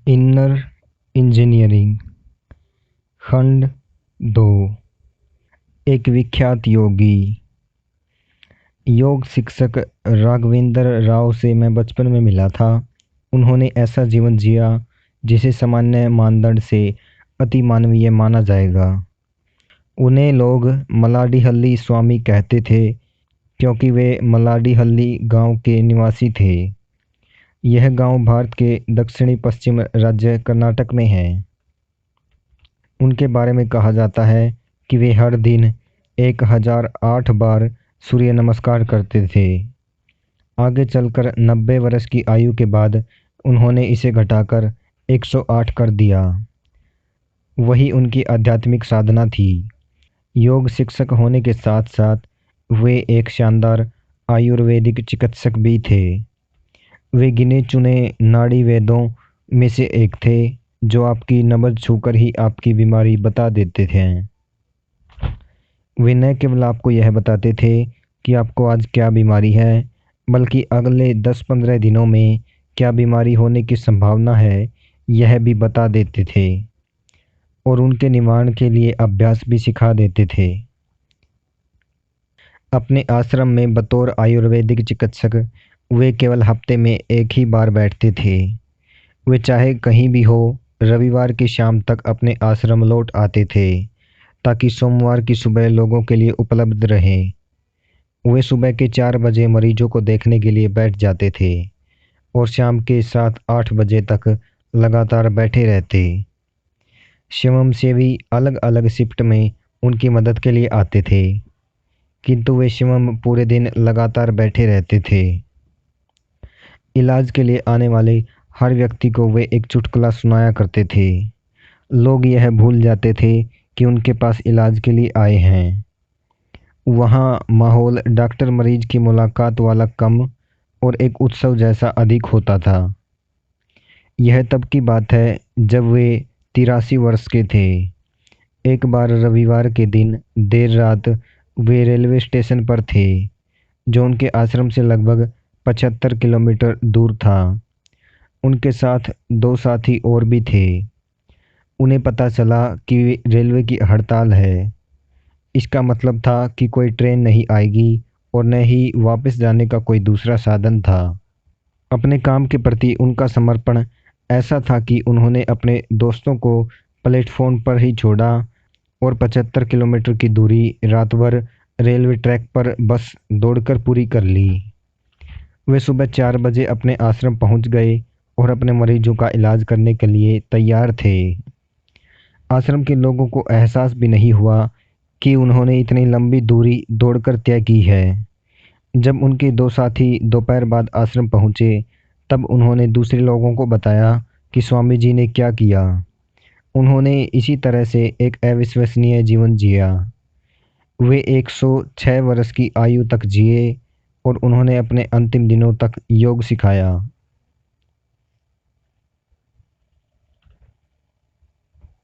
Inner engineering खंड 2। एक विख्यात योगी। योग शिक्षक राघवेंद्र राव से मैं बचपन में मिला था। उन्होंने ऐसा जीवन जिया जिसे सामान्य मानदंड से अति मानवीय माना जाएगा। उन्हें लोग मलाडीहल्ली स्वामी कहते थे क्योंकि वे मलाडीहल्ली गांव के निवासी थे। यह गांव भारत के दक्षिणी पश्चिम राज्य कर्नाटक में है। उनके बारे में कहा जाता है कि वे हर दिन 1008 बार सूर्य नमस्कार करते थे। आगे चलकर 90 वर्ष की आयु के बाद उन्होंने इसे घटाकर 108 कर दिया। वही उनकी आध्यात्मिक साधना थी। योग शिक्षक होने के साथ साथ वे एक शानदार आयुर्वेदिक चिकित्सक भी थे। वे गिने चुने नाड़ी वैद्यों में से एक थे जो आपकी नब्ज छूकर ही आपकी बीमारी बता देते थे। वे न केवल आपको यह बताते थे कि आपको आज क्या बीमारी है, बल्कि अगले 10-15 दिनों में क्या बीमारी होने की संभावना है यह भी बता देते थे और उनके निवारण के लिए अभ्यास भी सिखा देते थे। अपने आश्रम में बतौर आयुर्वेदिक चिकित्सक वे केवल हफ्ते में एक ही बार बैठते थे। वे चाहे कहीं भी हो, रविवार की शाम तक अपने आश्रम लौट आते थे ताकि सोमवार की सुबह लोगों के लिए उपलब्ध रहें। वे सुबह के 4 बजे मरीजों को देखने के लिए बैठ जाते थे और शाम के 7-8 बजे तक लगातार बैठे रहते। स्वयंसेवी अलग अलग शिफ्ट में उनकी मदद के लिए आते थे, किंतु वे स्वयं पूरे दिन लगातार बैठे रहते थे। इलाज के लिए आने वाले हर व्यक्ति को वे एक चुटकुला सुनाया करते थे। लोग यह भूल जाते थे कि उनके पास इलाज के लिए आए हैं। वहाँ माहौल डॉक्टर मरीज की मुलाकात वाला कम और एक उत्सव जैसा अधिक होता था। यह तब की बात है जब वे 83 वर्ष के थे। एक बार रविवार के दिन देर रात वे रेलवे स्टेशन पर थे जो उनके आश्रम से लगभग 75 किलोमीटर दूर था। उनके साथ 2 साथी और भी थे। उन्हें पता चला कि रेलवे की हड़ताल है। इसका मतलब था कि कोई ट्रेन नहीं आएगी और न ही वापस जाने का कोई दूसरा साधन था। अपने काम के प्रति उनका समर्पण ऐसा था कि उन्होंने अपने दोस्तों को प्लेटफॉर्म पर ही छोड़ा और 75 किलोमीटर की दूरी रात भर रेलवे ट्रैक पर बस दौड़कर पूरी कर ली। वे सुबह 4 बजे अपने आश्रम पहुंच गए और अपने मरीजों का इलाज करने के लिए तैयार थे। आश्रम के लोगों को एहसास भी नहीं हुआ कि उन्होंने इतनी लंबी दूरी दौड़कर तय की है। जब उनके 2 साथी दोपहर बाद आश्रम पहुंचे, तब उन्होंने दूसरे लोगों को बताया कि स्वामी जी ने क्या किया। उन्होंने इसी तरह से एक अविश्वसनीय जीवन जिया। वे 106 वर्ष की आयु तक जिए और उन्होंने अपने अंतिम दिनों तक योग सिखाया।